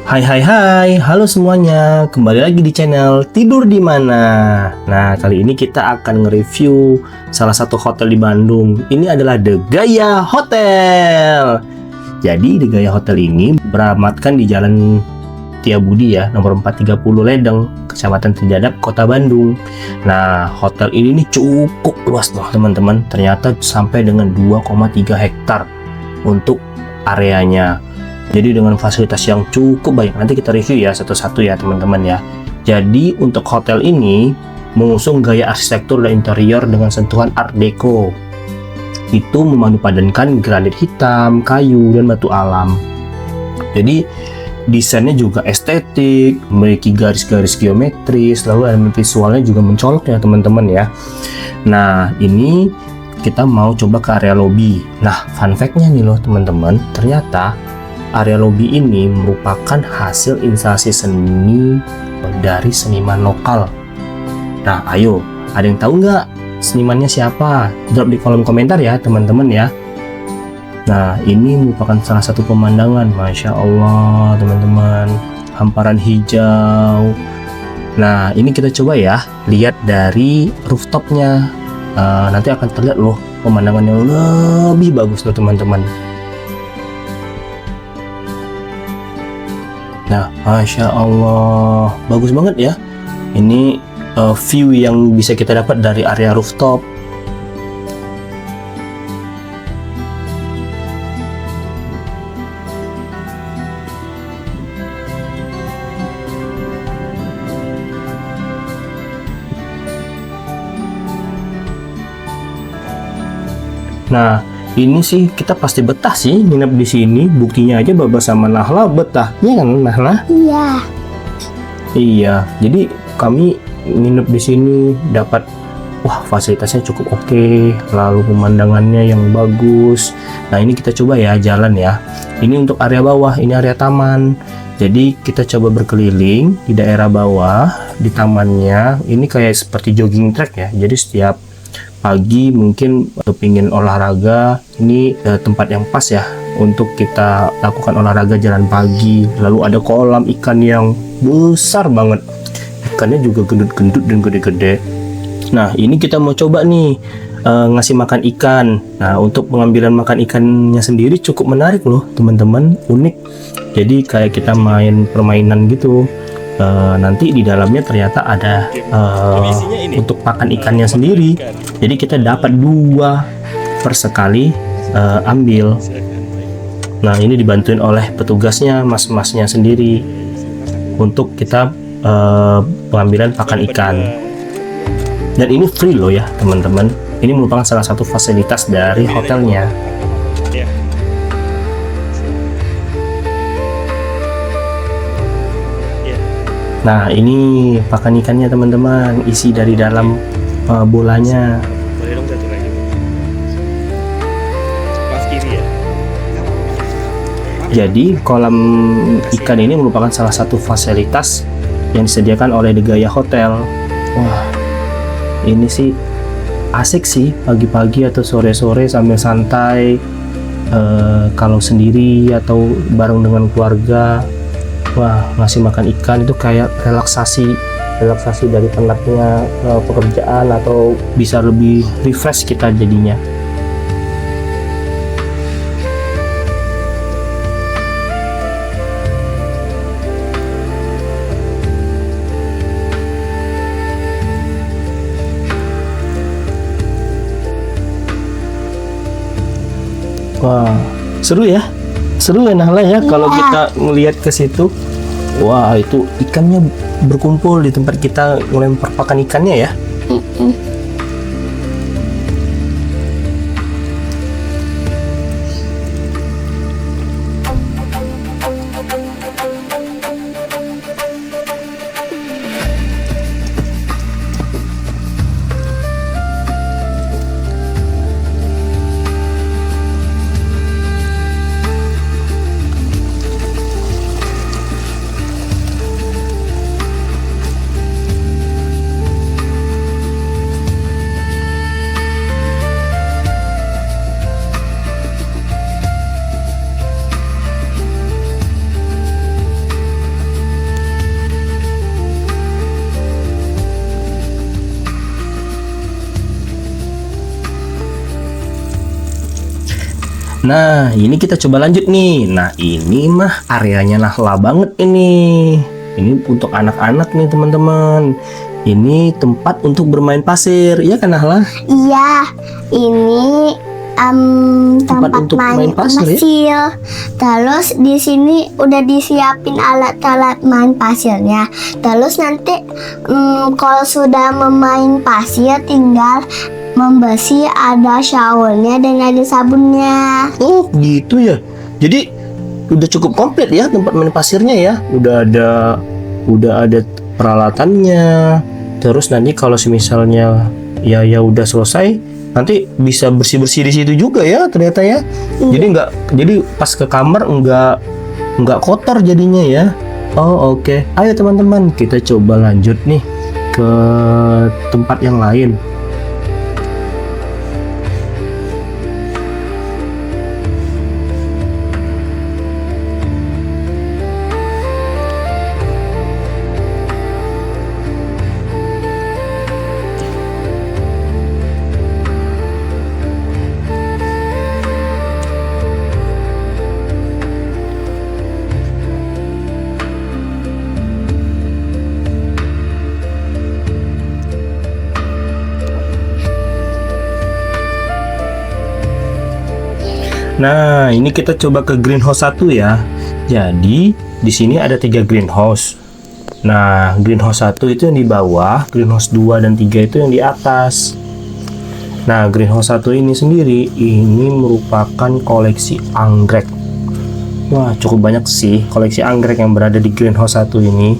Hai hai hai, halo semuanya, kembali lagi di channel Tidur di Mana. Nah, kali ini kita akan nge-review salah satu hotel di Bandung. Ini adalah The Gaya Hotel. Jadi, The Gaya Hotel ini beralamatkan di Jalan Setiabudi ya, nomor 430 Ledeng, Kecamatan Trijadap, Kota Bandung. Nah, hotel ini nih cukup luas loh teman-teman. Ternyata sampai dengan 2,3 hektar untuk areanya. Jadi dengan fasilitas yang cukup banyak. Nanti kita review ya satu-satu ya teman-teman ya. Jadi untuk hotel ini mengusung gaya arsitektur dan interior dengan sentuhan Art Deco. Itu memadupadankan granit hitam, kayu, dan batu alam. Jadi desainnya juga estetik, memiliki garis-garis geometris, lalu elemen visualnya juga mencolok ya teman-teman ya. Nah ini kita mau coba ke area lobby. Nah fun fact-nya nih loh teman-teman, ternyata area lobby ini merupakan hasil instalasi seni dari seniman lokal. Nah, ayo, ada yang tahu nggak senimannya siapa? Drop di kolom komentar ya, teman-teman ya. Nah, ini merupakan salah satu pemandangan, Masya Allah, teman-teman. Hamparan hijau. Nah, ini kita coba ya, lihat dari rooftopnya. Nanti akan terlihat loh pemandangan yang lebih bagus loh, teman-teman. Nah, Masya Allah, bagus banget ya. Ini view yang bisa kita dapat dari area rooftop. Nah, ini sih kita pasti betah sih nginep di sini. Buktinya aja Baba sama Nahla betah, ya kan Nahla? Iya. Iya. Jadi kami nginep di sini dapat fasilitasnya cukup oke, lalu pemandangannya yang bagus. Nah ini kita coba ya jalan ya. Ini untuk area bawah, ini area taman. Jadi kita coba berkeliling di daerah bawah di tamannya. Ini kayak seperti jogging track ya. Jadi setiap pagi mungkin pingin olahraga, ini tempat yang pas ya untuk kita lakukan olahraga jalan pagi. Lalu ada kolam ikan yang besar banget, ikannya juga gendut-gendut dan gede-gede. Nah ini kita mau coba nih ngasih makan ikan. Nah untuk pengambilan makan ikannya sendiri cukup menarik loh teman-teman, unik. Jadi kayak kita main permainan gitu. Nanti di dalamnya ternyata ada untuk pakan ikannya sendiri. Jadi kita dapat 2 per sekali ambil. Nah ini dibantuin oleh petugasnya, mas-masnya sendiri untuk kita pengambilan pakan ikan. Dan ini free loh ya teman-teman. Ini merupakan salah satu fasilitas dari hotelnya. Nah ini pakan ikannya teman-teman, isi dari dalam bolanya. Boleh dong satu lagi. Pas kiri ya. Jadi kolam ikan ini merupakan salah satu fasilitas yang disediakan oleh The Gaya Hotel. Wah ini sih asik sih pagi-pagi atau sore-sore sambil santai, kalau sendiri atau bareng dengan keluarga. Wah ngasih makan ikan itu kayak relaksasi dari penatnya pekerjaan, atau bisa lebih refresh kita jadinya. Wah seru ya Nahla ya, kalau kita ngelihat ke situ. Wah itu ikannya berkumpul di tempat kita ngelempar pakan ikannya ya. Nah, ini kita coba lanjut nih. Nah, ini mah areanya Nahla banget ini. Ini untuk anak-anak nih teman-teman. Ini tempat untuk bermain pasir, ya kan Nahla? Iya, ini tempat untuk main pasir, ya? pasir. Terus di sini udah disiapin alat-alat main pasirnya. Terus nanti kalau sudah memain pasir tinggal membersih, ada showernya dan ada sabunnya. Oh, gitu ya. Jadi udah cukup komplit ya tempat main pasirnya ya. Udah ada peralatannya. Terus nanti kalau misalnya ya udah selesai, nanti bisa bersih-bersih di situ juga ya ternyata ya. Jadi pas ke kamar nggak kotor jadinya ya. Oh, oke. Ayo teman-teman, kita coba lanjut nih ke tempat yang lain. Nah, ini kita coba ke greenhouse 1 ya. Jadi, di sini ada 3 greenhouse. Nah, greenhouse 1 itu yang di bawah, greenhouse 2 dan 3 itu yang di atas. Nah, greenhouse 1 ini sendiri, ini merupakan koleksi anggrek. Wah, cukup banyak sih koleksi anggrek yang berada di greenhouse 1 ini.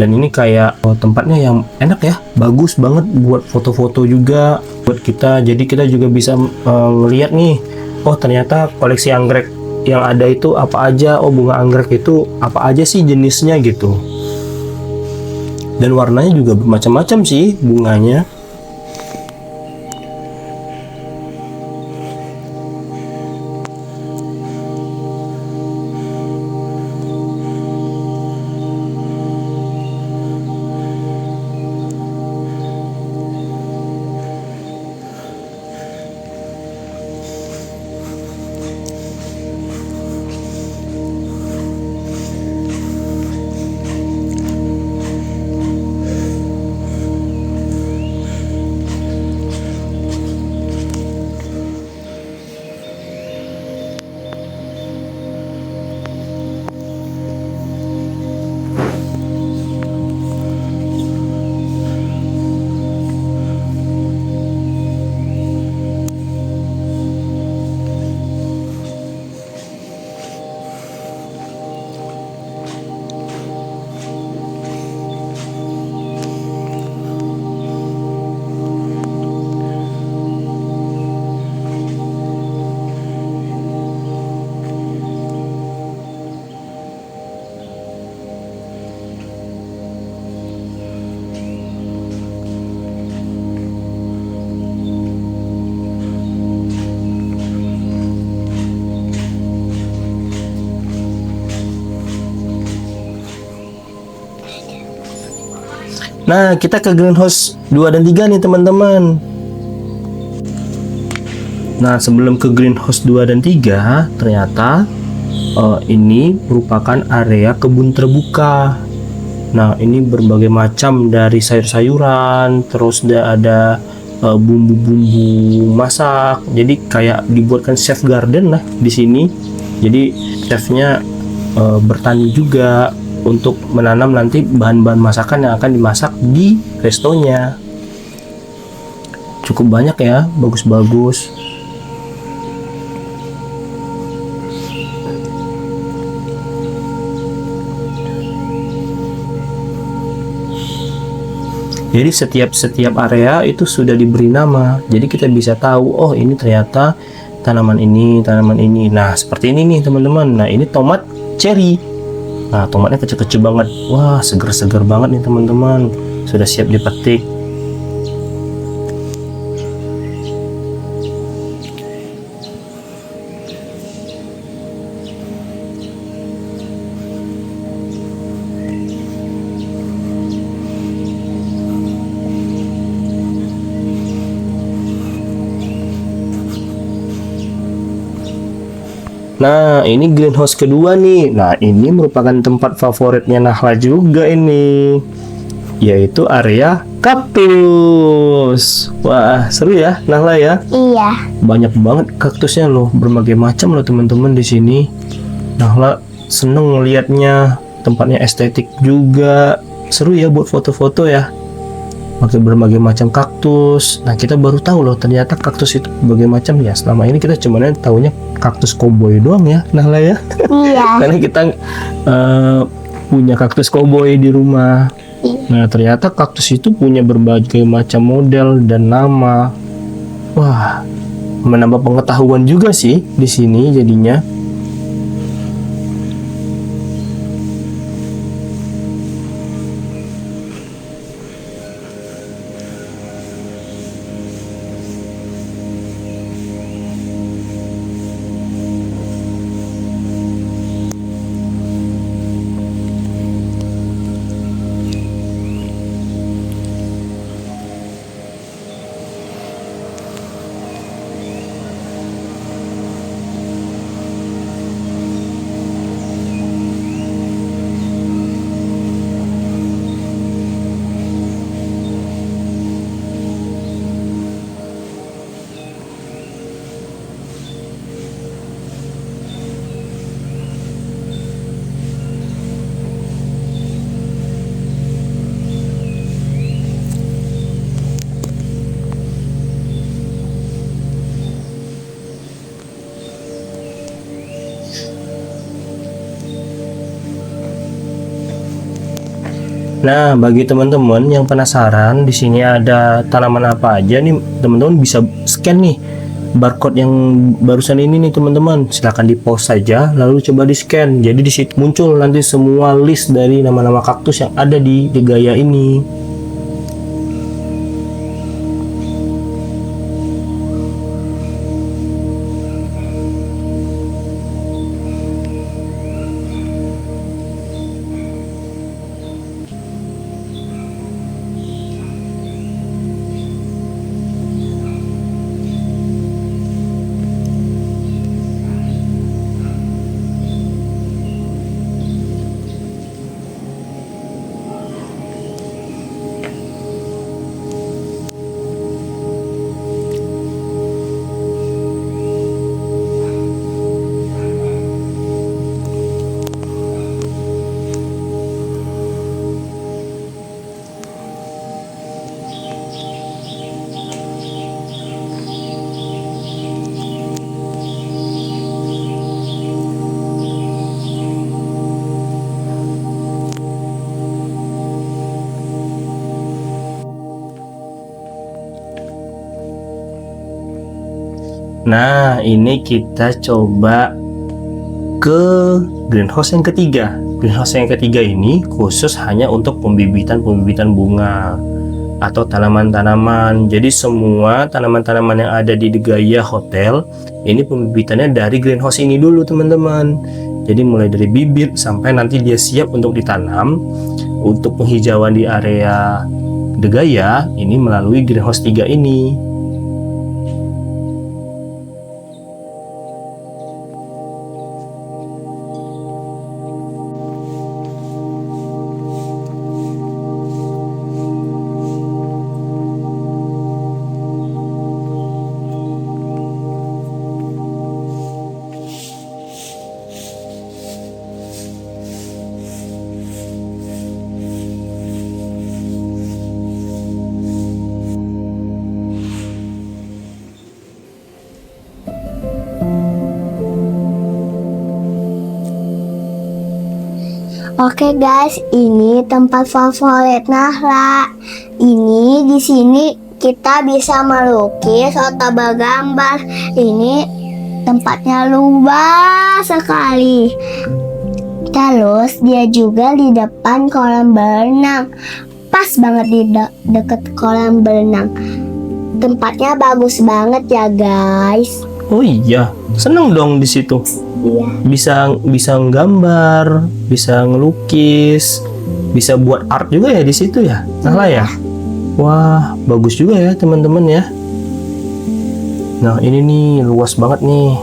Dan ini kayak tempatnya yang enak ya, bagus banget buat foto-foto juga buat kita. Jadi kita juga bisa ngeliat nih, oh ternyata koleksi anggrek yang ada itu apa aja, oh bunga anggrek itu apa aja sih jenisnya gitu. Dan warnanya juga bermacam-macam sih bunganya. Nah, kita ke greenhouse 2 dan 3 nih teman-teman. Nah, sebelum ke greenhouse 2 dan 3, ternyata ini merupakan area kebun terbuka. Nah, ini berbagai macam dari sayur-sayuran, terus ada bumbu-bumbu masak. Jadi kayak dibuatkan chef garden lah di sini. Jadi chefnya bertani juga untuk menanam nanti bahan-bahan masakan yang akan dimasak di restonya. Cukup banyak ya, bagus-bagus. Jadi setiap area itu sudah diberi nama. Jadi kita bisa tahu, oh ini ternyata tanaman ini, tanaman ini. Nah, seperti ini nih teman-teman. Nah, ini tomat cherry. Nah, tomatnya kecil-kecil banget. Wah, seger-seger banget nih teman-teman. Sudah siap dipetik. Nah, ini greenhouse kedua nih. Nah, ini merupakan tempat favoritnya Nahla juga ini, yaitu area kaktus. Wah, seru ya Nahla ya. Iya. Banyak banget kaktusnya loh, berbagai macam loh teman-teman di sini. Nahla seneng ngelihatnya, tempatnya estetik juga. Seru ya buat foto-foto ya. Pakai berbagai macam kaktus. Nah, kita baru tahu loh ternyata kaktus itu berbagai macam ya. Selama ini kita cuma tahunya kaktus koboi doang ya, Nahla ya. Iya. Karena kita punya kaktus koboi di rumah. Nah, ternyata kaktus itu punya berbagai macam model dan nama. Wah, menambah pengetahuan juga sih di sini jadinya. Nah, bagi teman-teman yang penasaran, di sini ada tanaman apa aja nih, teman-teman bisa scan nih barcode yang barusan ini nih teman-teman. Silahkan di-pause saja, lalu coba di-scan. Jadi di situ muncul nanti semua list dari nama-nama kaktus yang ada di Degaya ini. Nah, ini kita coba ke greenhouse yang ketiga. Greenhouse yang ketiga ini khusus hanya untuk pembibitan bunga atau tanaman-tanaman. Jadi semua tanaman-tanaman yang ada di Degaya Hotel ini pembibitannya dari greenhouse ini dulu teman-teman. Jadi mulai dari bibit sampai nanti dia siap untuk ditanam. Untuk penghijauan di area Degaya ini melalui greenhouse 3 ini. Oke guys, ini tempat favorit Nahla. Ini di sini kita bisa melukis atau bergambar. Ini tempatnya luas sekali. Terus dia juga di depan kolam berenang. Pas banget di deket kolam berenang. Tempatnya bagus banget ya guys. Oh iya, seneng dong di situ. Iya. Bisa nggambar, bisa ngelukis, bisa buat art juga ya di situ ya, Nahla ya. Wah, bagus juga ya teman-teman ya. Nah ini nih luas banget nih.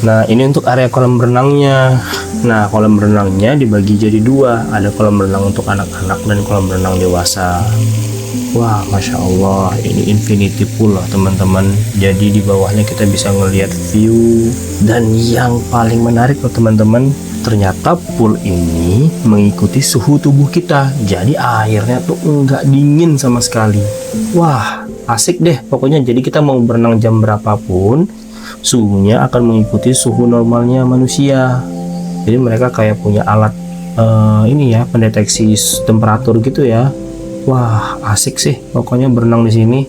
Nah, ini untuk area kolam renangnya. Nah, kolam renangnya dibagi jadi dua. Ada kolam renang untuk anak-anak dan kolam renang dewasa. Wah, Masya Allah, ini infinity pool lah teman-teman. Jadi di bawahnya kita bisa ngelihat view. Dan yang paling menarik loh teman-teman, ternyata pool ini mengikuti suhu tubuh kita. Jadi airnya tuh enggak dingin sama sekali. Wah, asik deh pokoknya. Jadi kita mau berenang jam berapapun, suhunya akan mengikuti suhu normalnya manusia. Jadi mereka kayak punya alat ini ya, pendeteksi temperatur gitu ya. Wah, asik sih pokoknya berenang di sini.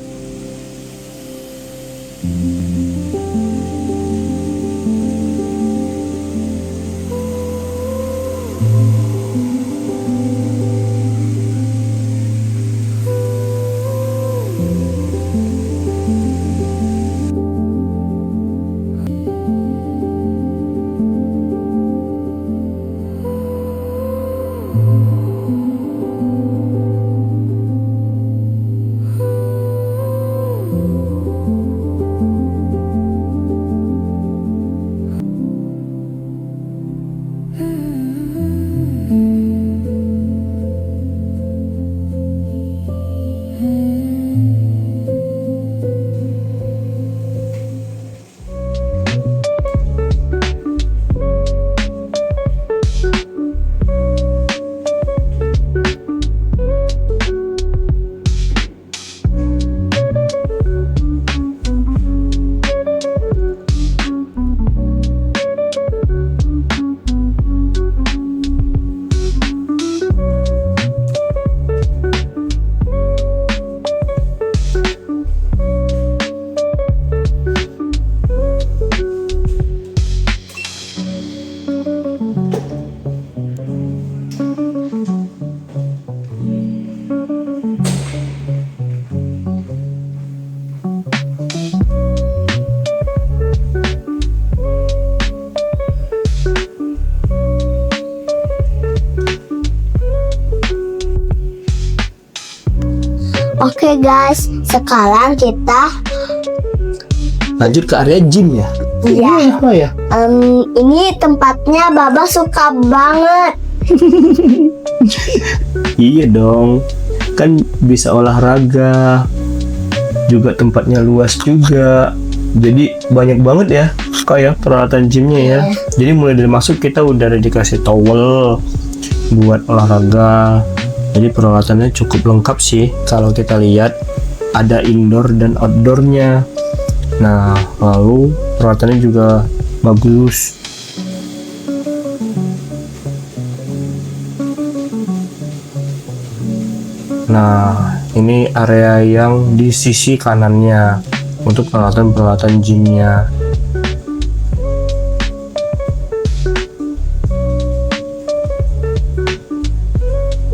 Oke guys, sekarang kita Lanjut ke area gym ya. ya, Apa ya? ini tempatnya Baba suka banget. Iya dong, kan bisa olahraga, juga tempatnya luas juga. Jadi banyak banget ya kayak peralatan gymnya ya. Jadi mulai dari masuk kita udah ada dikasih towel buat olahraga. Jadi peralatannya cukup lengkap sih. Kalau kita lihat ada indoor dan outdoornya. Nah, lalu peralatannya juga bagus. Nah, ini area yang di sisi kanannya untuk peralatan-peralatan gymnya.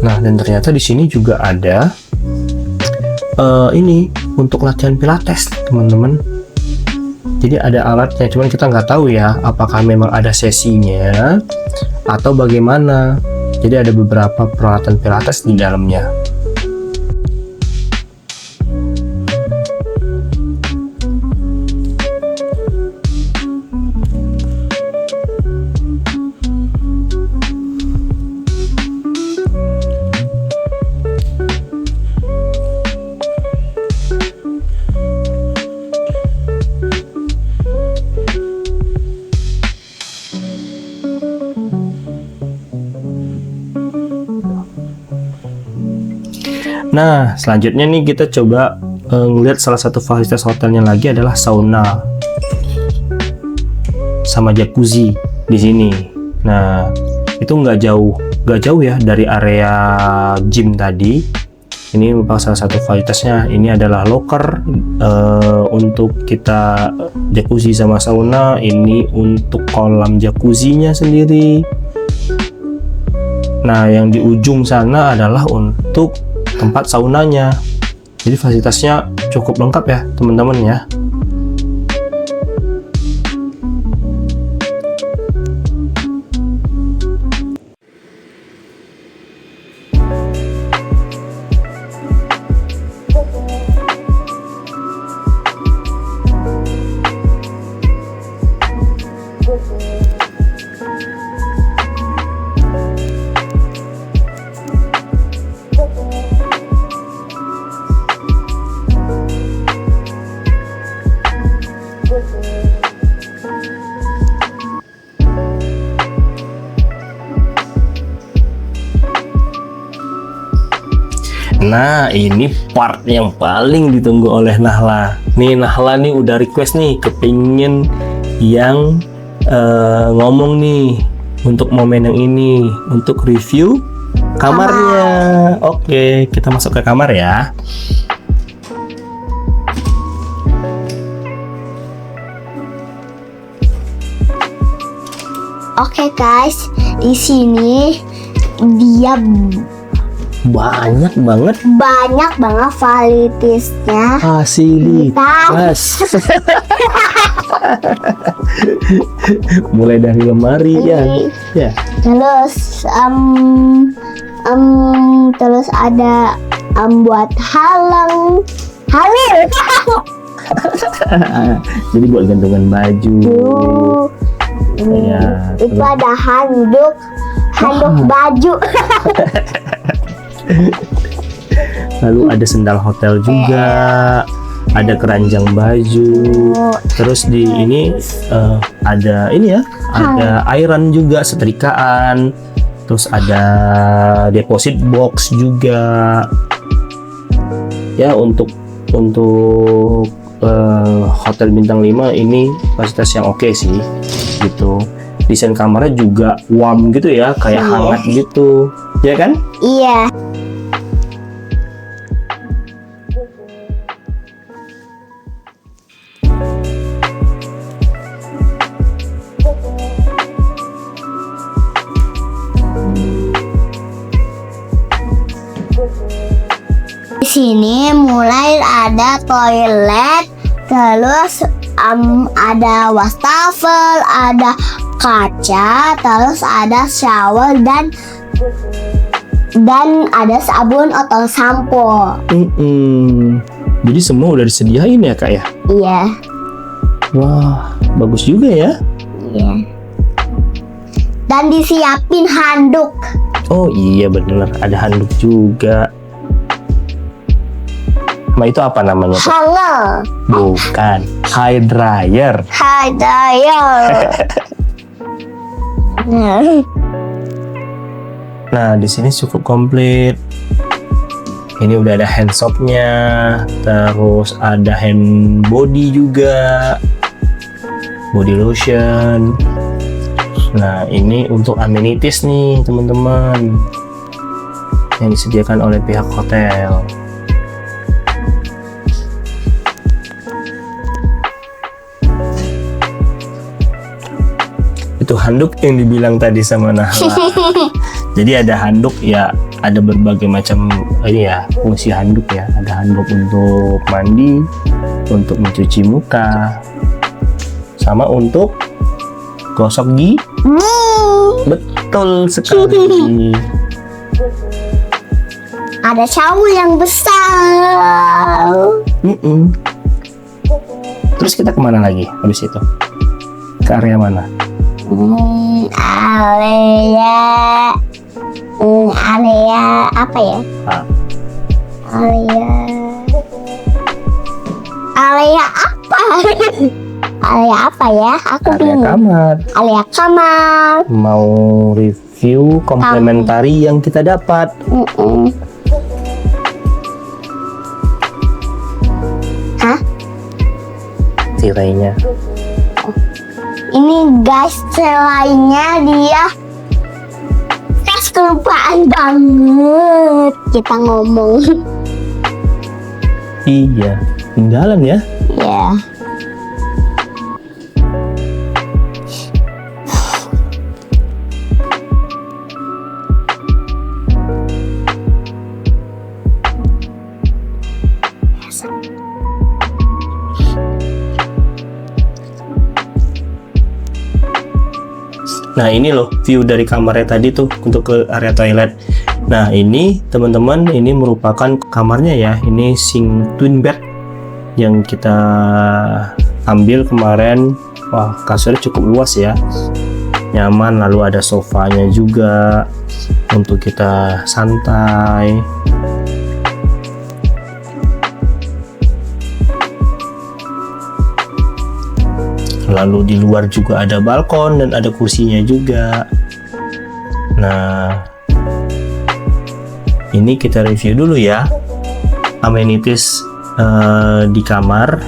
Nah, dan ternyata di sini juga ada ini untuk latihan pilates, teman-teman. Jadi ada alatnya, cuman kita nggak tahu ya apakah memang ada sesinya atau bagaimana. Jadi ada beberapa peralatan pilates di dalamnya. Nah, selanjutnya nih kita coba ngeliat salah satu fasilitas hotelnya lagi adalah sauna sama jacuzzi di sini. Nah, itu nggak jauh ya dari area gym tadi. Ini merupakan salah satu fasilitasnya. Ini adalah locker untuk kita jacuzzi sama sauna. Ini untuk kolam jacuzzinya sendiri. Nah, yang di ujung sana adalah untuk tempat saunanya. Jadi fasilitasnya cukup lengkap ya teman-teman ya. Nah, ini part yang paling ditunggu oleh Nahla. Nih, Nahla nih udah request nih, kepingin yang ngomong nih untuk momen yang ini, untuk review kamarnya. Oke, kita masuk ke kamar ya. Oke guys, di sini dia Banyak banget banyak banget fasilitasnya. fasilitas. Mulai dari lemari ya. Terus terus ada buat halal. Jadi buat gantungan baju. Ya, Itu ada handuk baju. Lalu ada sendal hotel juga, ada keranjang baju. Terus di ini ada ini ya, ada iron juga, setrikaan. Terus ada deposit box juga. Ya, untuk hotel bintang 5 ini fasilitas yang oke sih gitu. Desain kamarnya juga warm gitu ya, kayak hangat gitu, ya kan? Iya. Di sini mulai ada toilet, terus ada wastafel, ada kaca, terus ada shower dan ada sabun atau sampo. Jadi semua udah disediain ya kak ya? Iya. Wah, bagus juga ya. Iya. Dan disiapin handuk. Oh iya bener, ada handuk juga. Nah itu apa namanya? Hanger. Bukan, hair dryer. Hai dryer. Nah di sini cukup komplit. Ini udah ada hand soapnya, terus ada hand body juga, body lotion. Nah ini untuk amenities nih teman-teman, yang disediakan oleh pihak hotel. Itu handuk yang dibilang tadi sama Nahla. Jadi ada handuk ya, ada berbagai macam ini ya fungsi handuk ya. Ada handuk untuk mandi, untuk mencuci muka, sama untuk gosok gigi. Betul sekali. Ada shower yang besar. Terus kita kemana lagi habis itu? Ke area mana? Area apa ya? Area apa? Area apa ya? Aku Area bingung. kamar. Area kamar. Mau review komplementari yang kita dapat. tirainya. Ini guys, selainnya dia kelupaan banget kita ngomong. Iya, tinggalan ya. Ya. Nah ini loh view dari kamarnya tadi tuh untuk ke area toilet. Nah ini teman-teman, ini merupakan kamarnya ya. Ini twin bed yang kita ambil kemarin. Wah, kasurnya cukup luas ya, nyaman. Lalu ada sofanya juga untuk kita santai. Lalu di luar juga ada balkon dan ada kursinya juga. Nah, ini kita review dulu ya amenities di kamar.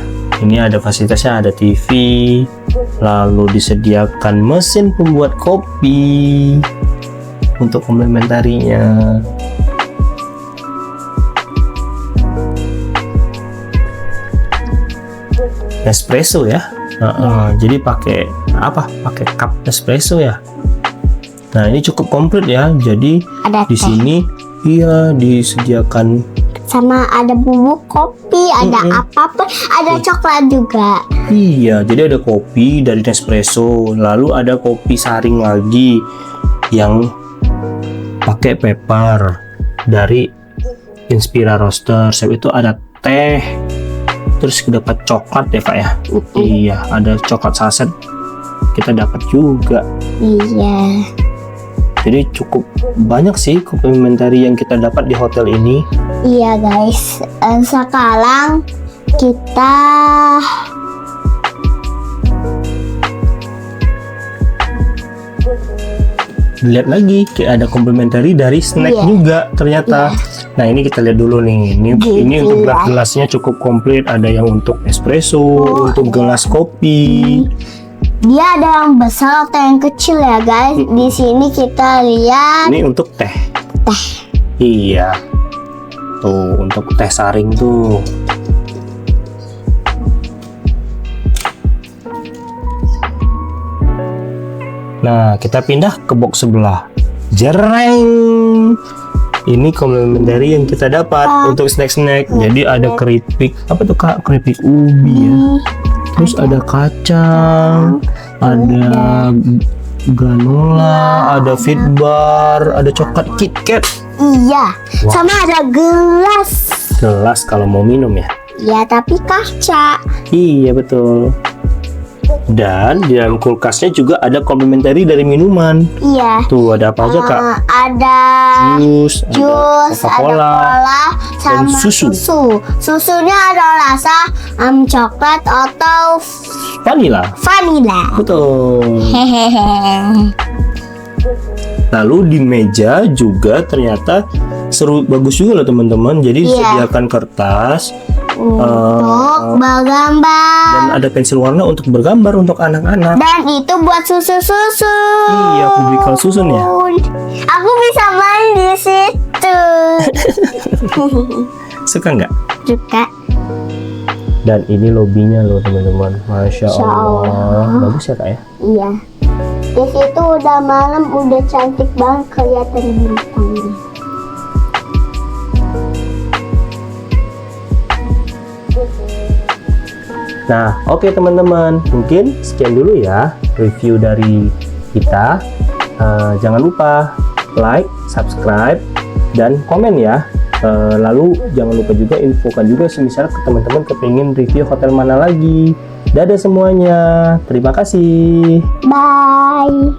Ini ada fasilitasnya, ada TV, lalu disediakan mesin pembuat kopi untuk komplementarinya. Espresso ya. Jadi pakai apa? Pakai cup espresso ya. Nah ini cukup komplit ya. Jadi Ada di teh. sini iya disediakan Sama ada bubuk kopi, ada apapun, ada coklat juga. Iya, jadi ada kopi dari Nespresso, lalu ada kopi saring lagi yang pakai pepper dari Inspira Roaster. Itu ada teh, terus dapat coklat ya Kak ya. Iya, ada coklat saset kita dapat juga. Iya. Jadi cukup banyak sih komplementari yang kita dapat di hotel ini. Iya guys, sekarang kita Lihat lagi kayak ada komplementari dari snack Iya. juga ternyata. Nah ini kita lihat dulu nih. Ini untuk gelasnya cukup komplit. Ada yang untuk espresso, untuk gelas kopi. dia ada yang besar atau yang kecil ya guys. Di sini kita lihat Ini untuk teh. Iya. Tuh untuk teh saring tuh. Nah kita pindah ke box sebelah. Jereng. Ini komplementari yang kita dapat untuk snack-snack. Jadi ada keripik. Apa tuh Kak? Keripik ubi ya. Terus ada kacang, ada granola, ada fit bar, ada coklat KitKat. iya, Wah. sama ada gelas. Gelas kalau mau minum ya. Ya tapi kaca. Iya betul. Dan di dalam kulkasnya juga ada komplementari dari minuman. Iya. Tuh ada apa aja Kak? Ada Jus, ada jus, ada Coca-Cola, cola, sama susu. Susunya ada rasa coklat atau vanila. vanilla. Betul. Hehehe. Lalu di meja juga ternyata seru, bagus juga loh teman-teman. Jadi disediakan kertas Untuk bergambar. dan ada pensil warna untuk bergambar untuk anak-anak. Dan itu buat susu-susu. Iya, kubikal susun ya. Aku bisa main di situ. Suka nggak? Juga. Dan ini lobbynya loh teman-teman. Masya Masya Allah. Allah. Bagus ya Kak ya? Iya. Di situ udah malam, udah cantik banget kelihatan bintangnya. Nah, oke teman-teman, mungkin sekian dulu ya review dari kita. Jangan lupa like, subscribe, dan komen ya. Lalu jangan lupa juga infokan juga misalnya ke teman-teman kepingin review hotel mana lagi. Dadah semuanya, terima kasih. Bye.